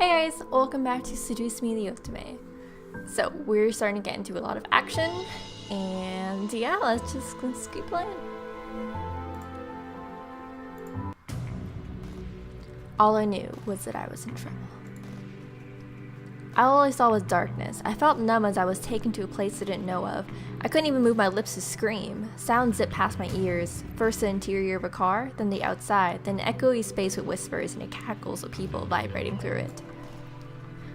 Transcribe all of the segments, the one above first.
Hey guys, welcome back to SEDUCE Me the OTOME. So we're starting to get into a lot of action, and yeah, let's keep playing. All I knew was that I was in trouble. All I saw was darkness. I felt numb as I was taken to a place I didn't know of. I couldn't even move my lips to scream. Sounds zipped past my ears. First the interior of a car, then the outside, then an echoey space with whispers and cackles of people vibrating through it.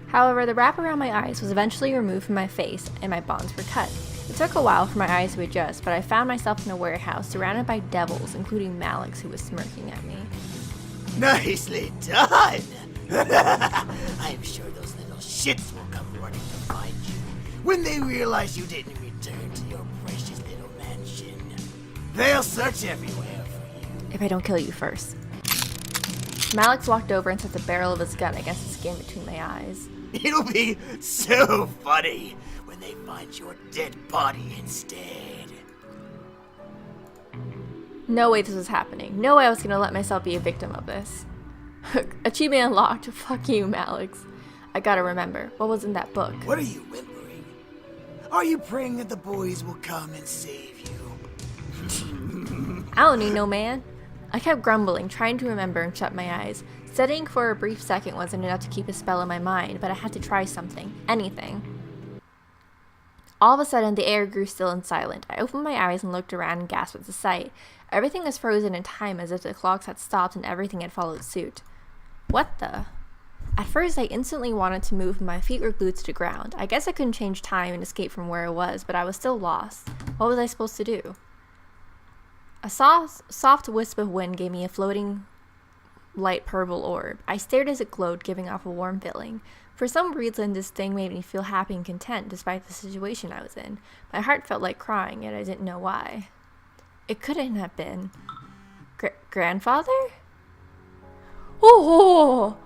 However, the wrap around my eyes was eventually removed from my face and my bonds were cut. It took a while for my eyes to adjust, but I found myself in a warehouse surrounded by devils, including Malix, who was smirking at me. Nicely done! I'm sure those little shits will come running to find you when they realize you didn't return to your precious little mansion. They'll search everywhere for you. If I don't kill you first. Malix walked over and set the barrel of his gun against the skin between my eyes. It'll be so funny when they find your dead body instead. No way this was happening. No way I was gonna let myself be a victim of this. Achievement unlocked. Fuck you, Malix. I gotta remember, what was in that book? What are you whimpering? Are you praying that the boys will come and save you? I don't need no man. I kept grumbling, trying to remember and shut my eyes. Studying for a brief second wasn't enough to keep a spell in my mind, but I had to try something. Anything. All of a sudden, the air grew still and silent. I opened my eyes and looked around and gasped at the sight. Everything was frozen in time as if the clocks had stopped and everything had followed suit. What the? At first, I instantly wanted to move and my feet were glued to the ground. I guess I couldn't change time and escape from where I was, but I was still lost. What was I supposed to do? A soft wisp of wind gave me a floating light purple orb. I stared as it glowed, giving off a warm feeling. For some reason, this thing made me feel happy and content despite the situation I was in. My heart felt like crying, yet I didn't know why. It couldn't have been... Grandfather? Oh!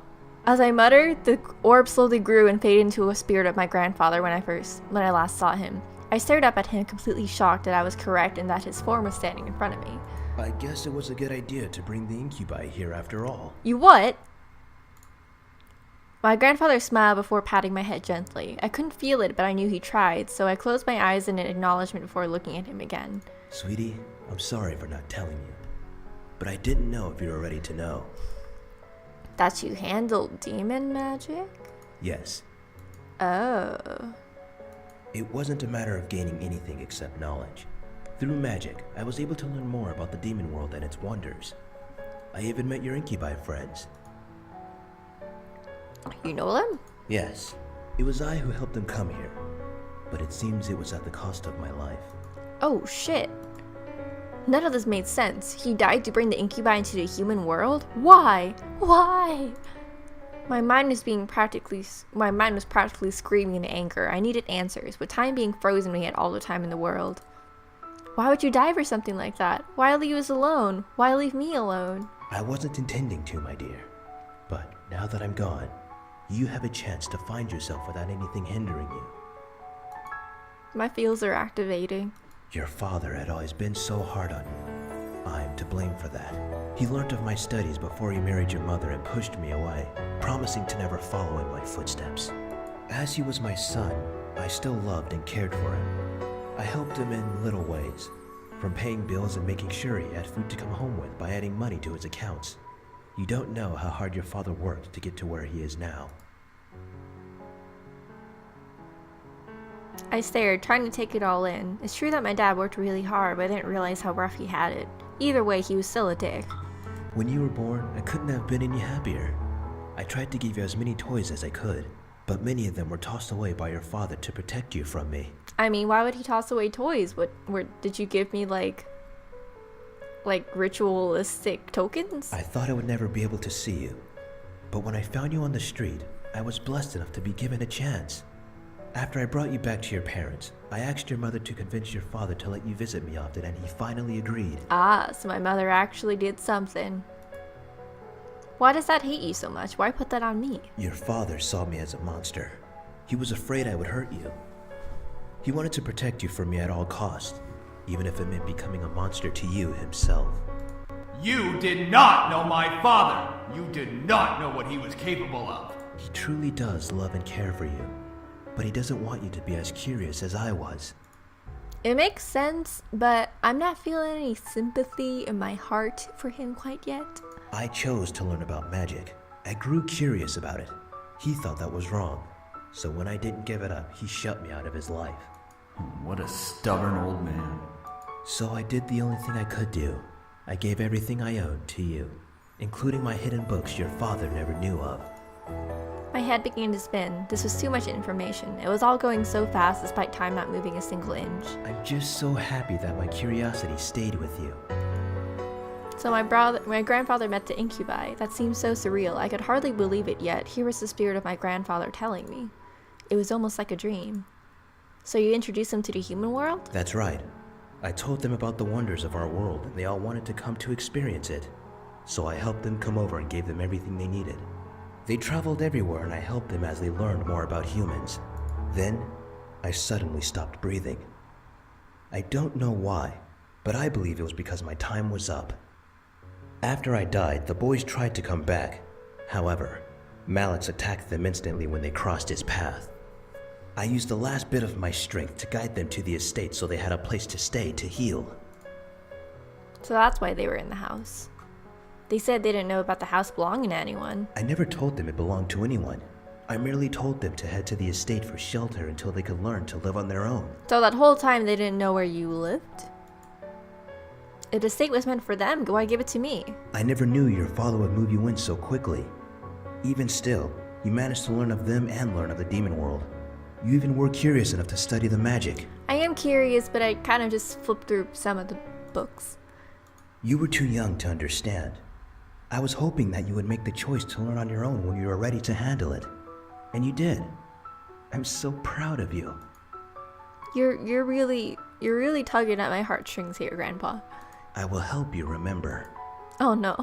As I muttered, the orb slowly grew and faded into a spirit of my grandfather when I last saw him. I stared up at him, completely shocked that I was correct and that his form was standing in front of me. I guess it was a good idea to bring the incubi here after all. You what? My grandfather smiled before patting my head gently. I couldn't feel it, but I knew he tried, so I closed my eyes in acknowledgement before looking at him again. Sweetie, I'm sorry for not telling you, but I didn't know if you were ready to know. That you handled demon magic? Yes. Oh. It wasn't a matter of gaining anything except knowledge. Through magic, I was able to learn more about the demon world and its wonders. I even met your incubi friends. You know them? Yes. It was I who helped them come here, but it seems it was at the cost of my life. Oh shit. None of this made sense. He died to bring the incubi into the human world? Why? Why? My mind was practically screaming in anger. I needed answers. With time being frozen, we had all the time in the world. Why would you die for something like that? Why leave us alone? Why leave me alone? I wasn't intending to, my dear. But now that I'm gone, you have a chance to find yourself without anything hindering you. My feels are activating. Your father had always been so hard on you. I'm to blame for that. He learned of my studies before he married your mother and pushed me away, promising to never follow in my footsteps. As he was my son, I still loved and cared for him. I helped him in little ways, from paying bills and making sure he had food to come home with by adding money to his accounts. You don't know how hard your father worked to get to where he is now. I stared, trying to take it all in. It's true that my dad worked really hard, but I didn't realize how rough he had it. Either way, he was still a dick. When you were born, I couldn't have been any happier. I tried to give you as many toys as I could, but many of them were tossed away by your father to protect you from me. I mean, why would he toss away toys? Did you give me like ritualistic tokens? I thought I would never be able to see you, but when I found you on the street, I was blessed enough to be given a chance. After I brought you back to your parents, I asked your mother to convince your father to let you visit me often, and he finally agreed. Ah, so my mother actually did something. Why does that hate you so much? Why put that on me? Your father saw me as a monster. He was afraid I would hurt you. He wanted to protect you from me at all costs, even if it meant becoming a monster to you himself. You did not know my father! You did not know what he was capable of! He truly does love and care for you, but he doesn't want you to be as curious as I was. It makes sense, but I'm not feeling any sympathy in my heart for him quite yet. I chose to learn about magic. I grew curious about it. He thought that was wrong. So when I didn't give it up, he shut me out of his life. What a stubborn old man. So I did the only thing I could do. I gave everything I owned to you, including my hidden books your father never knew of. My head began to spin. This was too much information. It was all going so fast despite time not moving a single inch. I'm just so happy that my curiosity stayed with you. So my grandfather met the incubi. That seemed so surreal. I could hardly believe it yet. Here was the spirit of my grandfather telling me. It was almost like a dream. So you introduced them to the human world? That's right. I told them about the wonders of our world, and they all wanted to come to experience it. So I helped them come over and gave them everything they needed. They traveled everywhere, and I helped them as they learned more about humans. Then, I suddenly stopped breathing. I don't know why, but I believe it was because my time was up. After I died, the boys tried to come back. However, Malix attacked them instantly when they crossed his path. I used the last bit of my strength to guide them to the estate so they had a place to stay to heal. So that's why they were in the house. They said they didn't know about the house belonging to anyone. I never told them it belonged to anyone. I merely told them to head to the estate for shelter until they could learn to live on their own. So that whole time they didn't know where you lived? If the estate was meant for them, why give it to me? I never knew your father would move you in so quickly. Even still, you managed to learn of them and learn of the demon world. You even were curious enough to study the magic. I am curious, but I kind of just flipped through some of the books. You were too young to understand. I was hoping that you would make the choice to learn on your own when you were ready to handle it. And you did. I'm so proud of you. You're really tugging at my heartstrings here, Grandpa. I will help you remember. Oh no.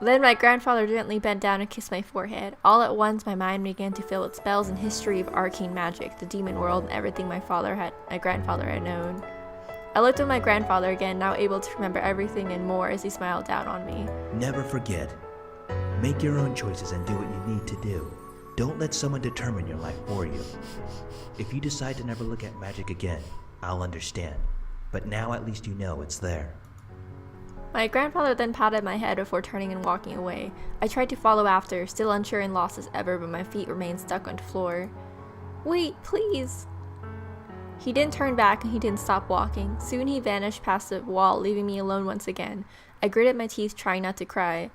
Then my grandfather gently bent down and kissed my forehead. All at once, my mind began to fill with spells and history of arcane magic, the demon world, and everything my grandfather had known. I looked at my grandfather again, now able to remember everything and more as he smiled down on me. Never forget. Make your own choices and do what you need to do. Don't let someone determine your life for you. If you decide to never look at magic again, I'll understand. But now at least you know it's there. My grandfather then patted my head before turning and walking away. I tried to follow after, still unsure and lost as ever, but my feet remained stuck on the floor. Wait, please! He didn't turn back and he didn't stop walking. Soon he vanished past the wall, leaving me alone once again. I gritted my teeth, trying not to cry.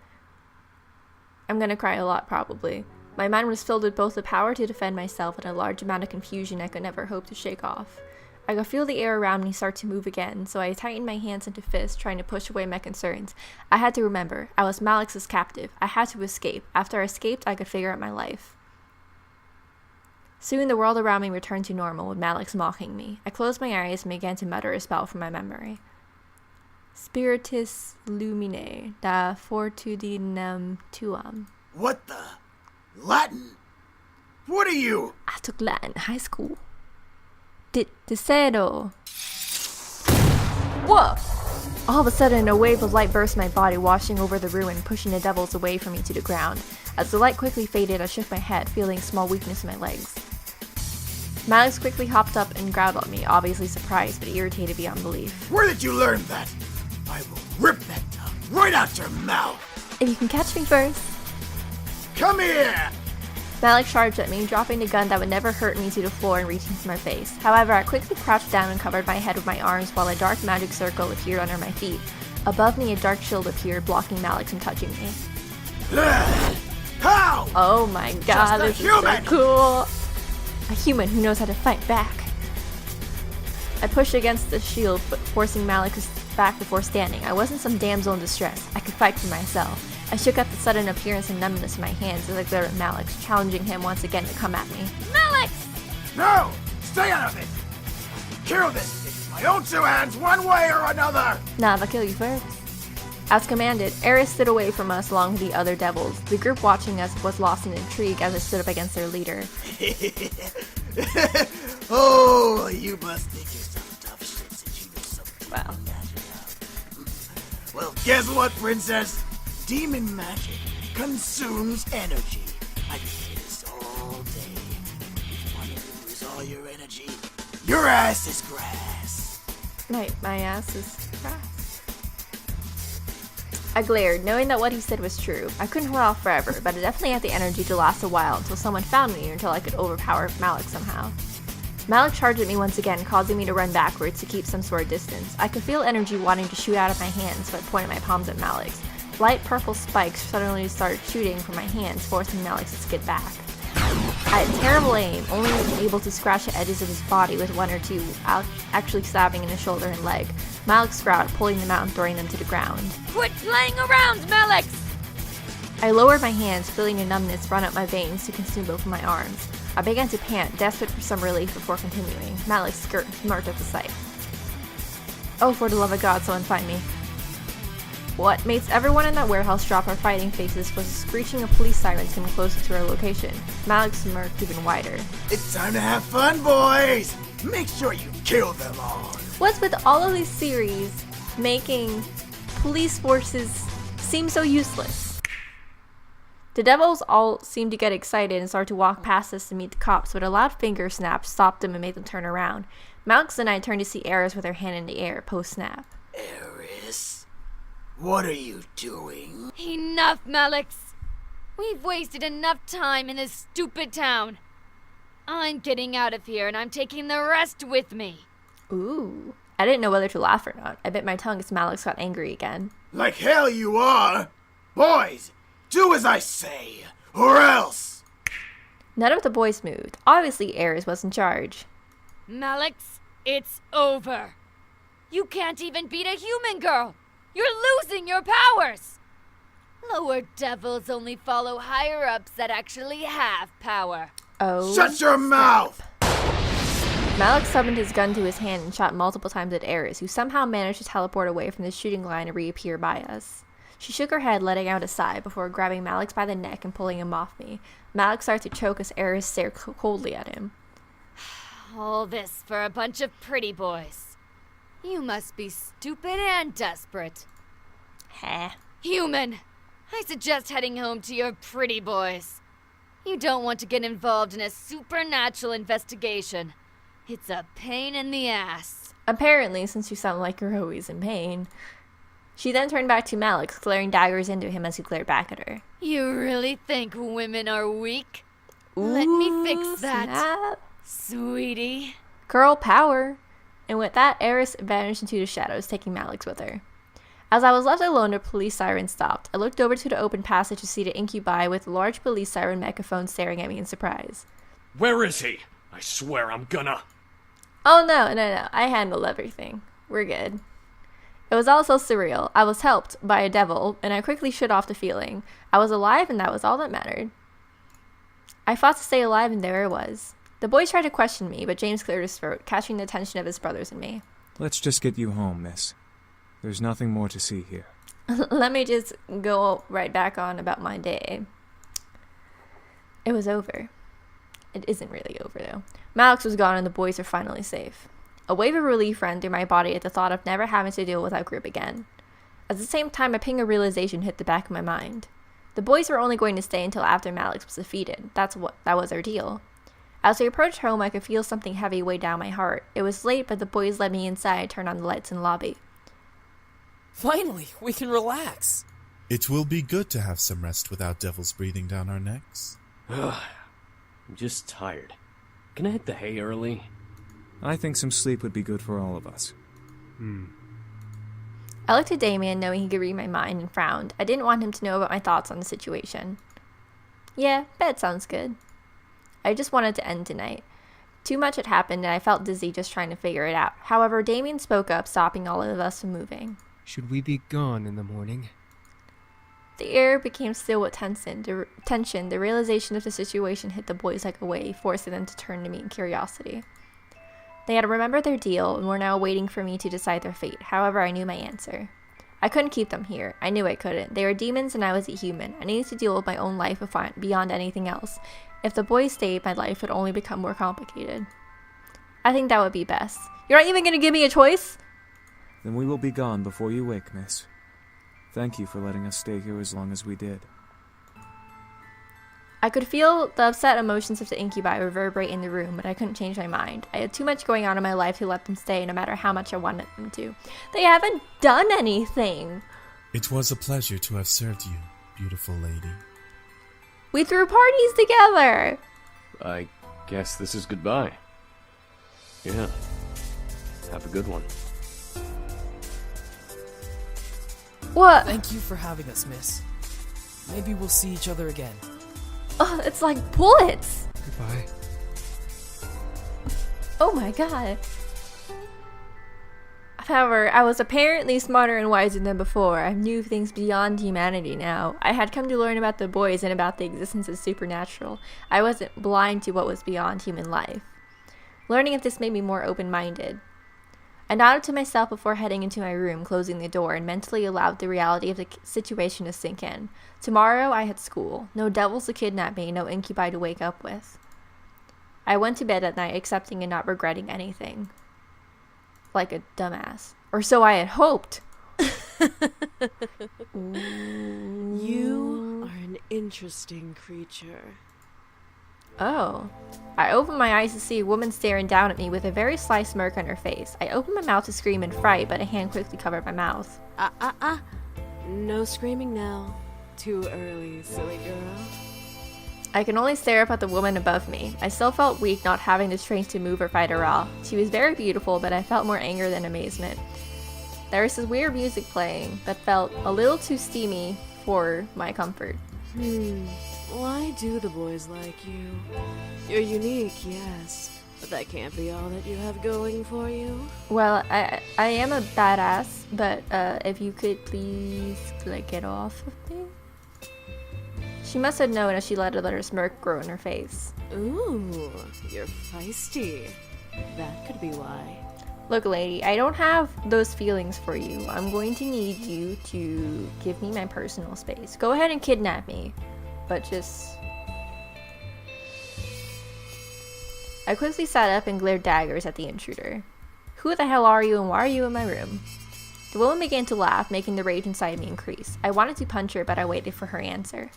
I'm gonna cry a lot, probably. My mind was filled with both the power to defend myself and a large amount of confusion I could never hope to shake off. I could feel the air around me start to move again, so I tightened my hands into fists, trying to push away my concerns. I had to remember, I was Malix's captive. I had to escape. After I escaped, I could figure out my life. Soon the world around me returned to normal, with Malix mocking me. I closed my eyes and began to mutter a spell from my memory. Spiritus lumine da fortudinem tuam. What the? Latin? What are you? I took Latin in high school. Dicedo. Whoa! All of a sudden, a wave of light burst my body, washing over the ruin, pushing the devils away from me to the ground. As the light quickly faded, I shook my head, feeling a small weakness in my legs. Malix quickly hopped up and growled at me, obviously surprised but irritated beyond belief. Where did you learn that? I will rip that tongue right out your mouth! If you can catch me first. Come here! Malix charged at me, dropping the gun that would never hurt me to the floor and reaching for my face. However, I quickly crouched down and covered my head with my arms while a dark magic circle appeared under my feet. Above me, a dark shield appeared, blocking Malix from touching me. How? Oh my god, Just a this is so human! cool! A human who knows how to fight back. I pushed against the shield, forcing Malix back before standing. I wasn't some damsel in distress. I could fight for myself. I shook out the sudden appearance and numbness in my hands as I glared at Malix, challenging him once again to come at me. Malix! No! Stay out of it! Kill this thing with my own two hands, one way or another! Nah, I'll kill you first. As commanded, Eris stood away from us along with the other devils. The group watching us was lost in intrigue as I stood up against their leader. Oh, you must think you're some tough shit since you know something Wow. about magic. Well, guess what, princess? Demon magic consumes energy. I can Your ass is grass. My ass is grass. I glared, knowing that what he said was true. I couldn't hold off forever, but I definitely had the energy to last a while until someone found me or until I could overpower Malik somehow. Malik charged at me once again, causing me to run backwards to keep some sort of distance. I could feel energy wanting to shoot out of my hands, so I pointed my palms at Malik's. Light purple spikes suddenly started shooting from my hands, forcing Malik to skid back. I had terrible aim, only able to scratch the edges of his body with one or two, actually stabbing in the shoulder and leg. Malik scowled, pulling them out and throwing them to the ground. Quit playing around, Malik! I lowered my hands, feeling a numbness run up my veins to consume both of my arms. I began to pant, desperate for some relief before continuing. Malik smirked at the sight. Oh, for the love of God, someone find me. What makes everyone in that warehouse drop our fighting faces was the screeching of police sirens coming closer to our location. Malik smirked even wider. It's time to have fun, boys! Make sure you kill them all. What's with all of these series making police forces seem so useless? The devils all seemed to get excited and started to walk past us to meet the cops, but a loud finger snap stopped them and made them turn around. Malik and I turned to see Eris with her hand in the air, post-snap. Eris? What are you doing? Enough, Malik! We've wasted enough time in this stupid town. I'm getting out of here and I'm taking the rest with me. Ooh. I didn't know whether to laugh or not. I bit my tongue as Malik got angry again. Like hell you are! Boys, do as I say, or else! None of the boys moved. Obviously, Eris was in charge. Malik, it's over. You can't even beat a human girl. You're losing your powers. Lower devils only follow higher-ups that actually have power. Oh. Shut your mouth! Malik summoned his gun to his hand and shot multiple times at Eris, who somehow managed to teleport away from the shooting line and reappear by us. She shook her head, letting out a sigh, before grabbing Malik by the neck and pulling him off me. Malik started to choke as Eris stared coldly at him. All this for a bunch of pretty boys. You must be stupid and desperate. Heh. Human, I suggest heading home to your pretty boys. You don't want to get involved in a supernatural investigation. It's a pain in the ass. Apparently, since you sound like you're always in pain. She then turned back to Malik, glaring daggers into him as he glared back at her. You really think women are weak? Let me fix that, snap. sweetie. Girl power. And with that, Eris vanished into the shadows, taking Malik's with her. As I was left alone, the police siren stopped. I looked over to the open passage to see the incubi with a large police siren megaphone staring at me in surprise. Where is he? I swear I'm gonna... Oh no. I handled everything. We're good. It was all so surreal. I was helped by a devil, and I quickly shut off the feeling. I was alive, and that was all that mattered. I fought to stay alive, and there I was. The boys tried to question me, but James cleared his throat, catching the attention of his brothers and me. Let's just get you home, miss. There's nothing more to see here. Let me just go right back on about my day. It was over. It isn't really over, though. Malik was gone, and the boys are finally safe. A wave of relief ran through my body at the thought of never having to deal with that group again. At the same time, a ping of realization hit the back of my mind. The boys were only going to stay until after Malik was defeated. That was our deal. As we approached home, I could feel something heavy weigh down my heart. It was late, but the boys led me inside and turned on the lights in the lobby. Finally, we can relax. It will be good to have some rest without devils breathing down our necks. I'm just tired. Can I hit the hay early? I think some sleep would be good for all of us. I looked at Damien, knowing he could read my mind, and frowned. I didn't want him to know about my thoughts on the situation. Yeah, bed sounds good. I just wanted to end tonight. Too much had happened, and I felt dizzy just trying to figure it out. However, Damien spoke up, stopping all of us from moving. Should we be gone in the morning? The air became still with tension. The realization of the situation hit the boys like a wave, forcing them to turn to me in curiosity. They had remembered their deal and were now waiting for me to decide their fate. However, I knew my answer. I couldn't keep them here. I knew I couldn't. They were demons and I was a human. I needed to deal with my own life beyond anything else. If the boys stayed, my life would only become more complicated. I think that would be best. You're not even going to give me a choice? Then we will be gone before you wake, miss. Thank you for letting us stay here as long as we did. I could feel the upset emotions of the incubi reverberate in the room, but I couldn't change my mind. I had too much going on in my life to let them stay, no matter how much I wanted them to. They haven't done anything! It was a pleasure to have served you, beautiful lady. We threw parties together! I guess this is goodbye. Yeah. Have a good one. What? Thank you for having us, miss. Maybe we'll see each other again. Oh, it's like bullets! Goodbye. Oh my god. However, I was apparently smarter and wiser than before. I knew things beyond humanity now. I had come to learn about the boys and about the existence of supernatural. I wasn't blind to what was beyond human life. Learning of this made me more open-minded. I nodded to myself before heading into my room, closing the door, and mentally allowed the reality of the situation to sink in. Tomorrow I had school. No devils to kidnap me, no incubi to wake up with. I went to bed at night accepting and not regretting anything. Like a dumbass. Or so I had hoped. You are an interesting creature. Oh. I opened my eyes to see a woman staring down at me with a very sly smirk on her face. I opened my mouth to scream in fright, but a hand quickly covered my mouth. No screaming now. Too early, silly girl. I can only stare up at the woman above me. I still felt weak not having the strength to move or fight her off. She was very beautiful, but I felt more anger than amazement. There was this weird music playing that felt a little too steamy for my comfort. Why do the boys like you? You're unique, yes, but that can't be all that you have going for you. Well, I am a badass, but if you could please, like, get off of me? She must have known as she let her smirk grow in her face. Ooh, you're feisty. That could be why. Look, lady, I don't have those feelings for you. I'm going to need you to give me my personal space. Go ahead and kidnap me, but just... I quickly sat up and glared daggers at the intruder. Who the hell are you and why are you in my room? The woman began to laugh, making the rage inside me increase. I wanted to punch her, but I waited for her answer.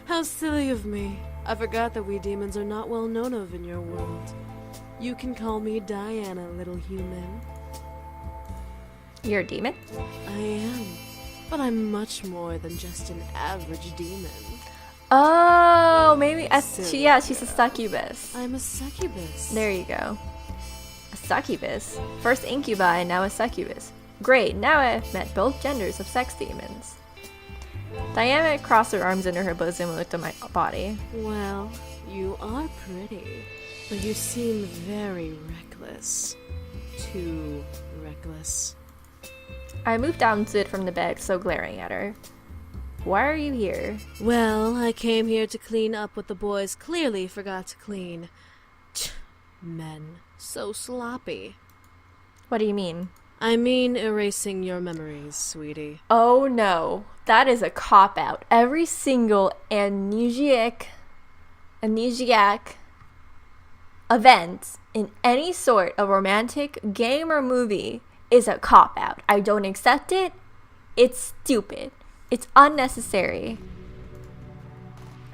How silly of me. I forgot that we demons are not well known of in your world. You can call me Diana, little human. You're a demon? I am, but I'm much more than just an average demon. Oh, maybe Silly she's a succubus. I'm a succubus. There you go. A succubus. First incubi, now a succubus. Great, now I've met both genders of sex demons. Diana crossed her arms under her bosom and looked at my body. Well, you are pretty, but you seem very reckless. Too reckless. I moved down and stood from the bed, so glaring at her. Why are you here? Well, I came here to clean up what the boys clearly forgot to clean. Men. So sloppy. What do you mean? I mean erasing your memories, sweetie. Oh no, that is a cop-out. Every single amnesiac event in any sort of romantic game or movie is a cop-out. I don't accept it. It's stupid. It's unnecessary.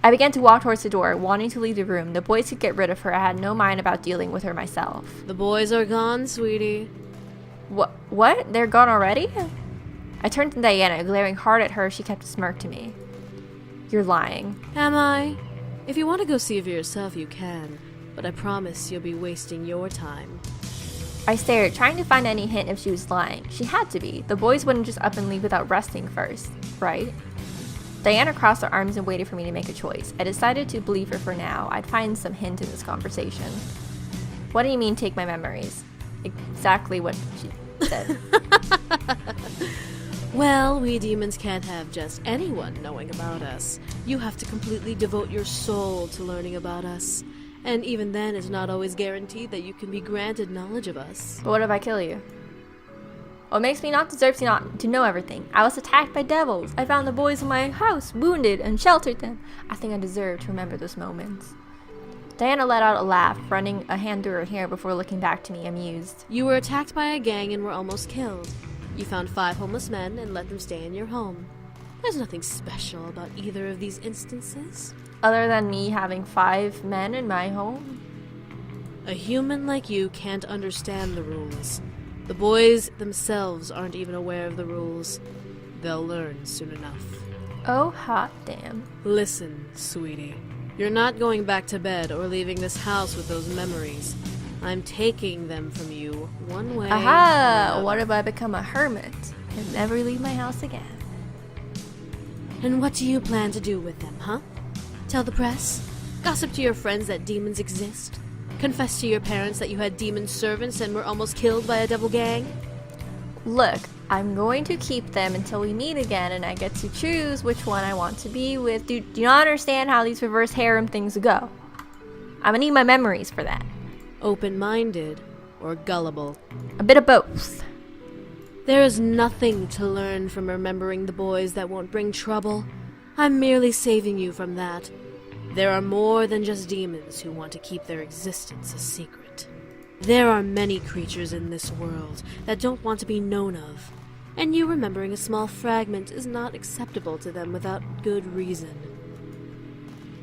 I began to walk towards the door, wanting to leave the room. The boys could get rid of her. I had no mind about dealing with her myself. The boys are gone, sweetie. What? They're gone already? I turned to Diana, glaring hard at her. She kept a smirk to me. You're lying. Am I? If you want to go see for yourself, you can. But I promise you'll be wasting your time. I stared, trying to find any hint if she was lying. She had to be. The boys wouldn't just up and leave without resting first, right? Diana crossed her arms and waited for me to make a choice. I decided to believe her for now. I'd find some hint in this conversation. What do you mean, take my memories? Exactly what she said. Well, we demons can't have just anyone knowing about us. You have to completely devote your soul to learning about us. And even then, it's not always guaranteed that you can be granted knowledge of us. But what if I kill you? What makes me not deserve to know everything? I was attacked by devils. I found the boys in my house, wounded, and sheltered them. I think I deserve to remember those moments. Diana let out a laugh, running a hand through her hair before looking back to me, amused. You were attacked by a gang and were almost killed. You found 5 homeless men and let them stay in your home. There's nothing special about either of these instances. Other than me having 5 men in my home? A human like you can't understand the rules. The boys themselves aren't even aware of the rules. They'll learn soon enough. Oh, hot damn. Listen, sweetie. You're not going back to bed or leaving this house with those memories. I'm taking them from you one way or Aha! another. What if I become a hermit and never leave my house again? And what do you plan to do with them, huh? Tell the press? Gossip to your friends that demons exist? Confess to your parents that you had demon servants and were almost killed by a devil gang? Look, I'm going to keep them until we meet again and I get to choose which one I want to be with. Do you not understand how these reverse harem things go? I'm gonna need my memories for that. Open-minded or gullible? A bit of both. There is nothing to learn from remembering the boys that won't bring trouble. I'm merely saving you from that. There are more than just demons who want to keep their existence a secret. There are many creatures in this world that don't want to be known of, and you remembering a small fragment is not acceptable to them without good reason.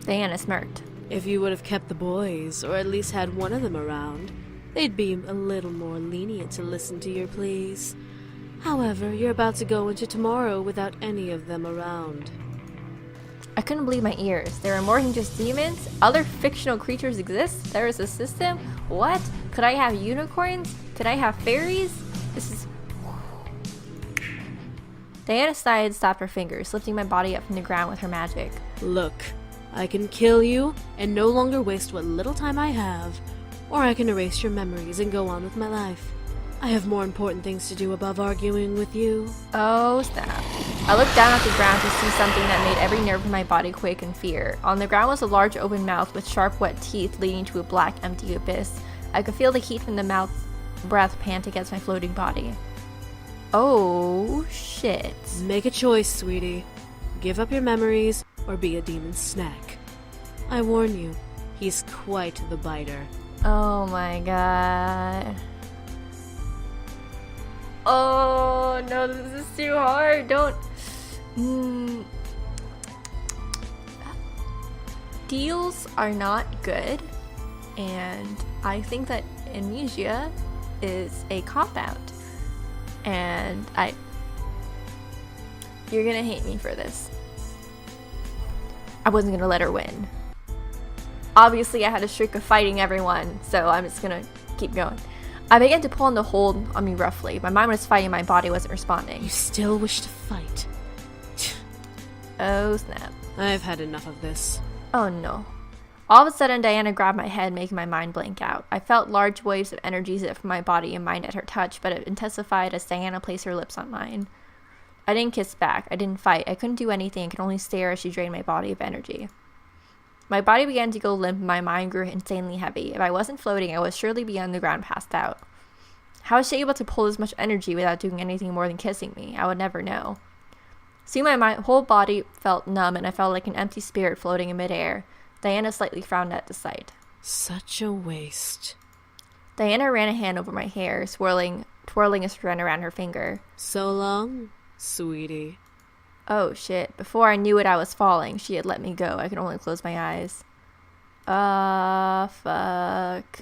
Diana smirked. If you would have kept the boys, or at least had one of them around, they'd be a little more lenient to listen to your pleas. However, you're about to go into tomorrow without any of them around. I couldn't believe my ears. There are more than just demons? Other fictional creatures exist? There is a system? What? Could I have unicorns? Could I have fairies? This is... Diana sighed and stopped her fingers, lifting my body up from the ground with her magic. Look, I can kill you and no longer waste what little time I have, or I can erase your memories and go on with my life. I have more important things to do above arguing with you. Oh, snap. I looked down at the ground to see something that made every nerve in my body quake in fear. On the ground was a large open mouth with sharp wet teeth leading to a black empty abyss. I could feel the heat from the mouth's breath pant against my floating body. Oh, shit. Make a choice, sweetie. Give up your memories or be a demon's snack. I warn you, he's quite the biter. Oh my god. Oh no, this is too hard. Don't. Deals are not good, and I think that amnesia is a cop-out. And you're gonna hate me for this. I wasn't gonna let her win. Obviously, I had a streak of fighting everyone, so I'm just gonna keep going. I began to pull on the hold on me roughly. My mind was fighting, my body wasn't responding. You still wish to fight? Oh, snap. I've had enough of this. Oh, no. All of a sudden, Diana grabbed my head, making my mind blank out. I felt large waves of energy zip from my body and mind at her touch, but it intensified as Diana placed her lips on mine. I didn't kiss back. I didn't fight. I couldn't do anything. I could only stare as she drained my body of energy. My body began to go limp and my mind grew insanely heavy. If I wasn't floating, I would surely be on the ground passed out. How was she able to pull this much energy without doing anything more than kissing me? I would never know. Soon my whole body felt numb and I felt like an empty spirit floating in midair. Diana slightly frowned at the sight. Such a waste. Diana ran a hand over my hair, twirling a strand around her finger. So long, sweetie. Oh shit, before I knew it I was falling. She had let me go. I could only close my eyes. Fuck.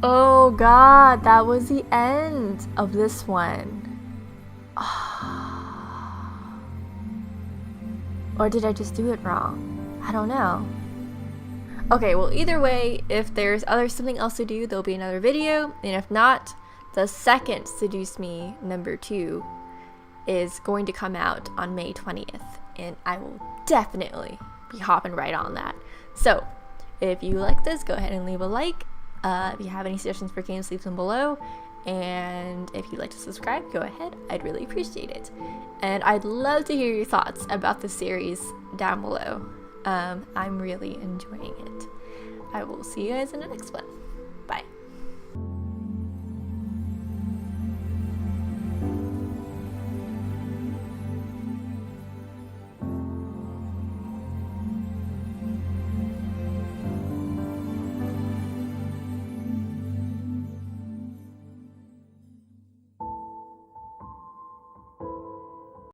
Oh god, that was the end of this one. Or did I just do it wrong? I don't know. Okay, well either way, if there's something else to do, there'll be another video, and if not, the second Seduce Me number 2 is going to come out on May 20th, and I will definitely be hopping right on that. So, if you like this, go ahead and leave a like. If you have any suggestions for games, leave them below. And if you'd like to subscribe, go ahead. I'd really appreciate it. And I'd love to hear your thoughts about the series down below. I'm really enjoying it. I will see you guys in the next one.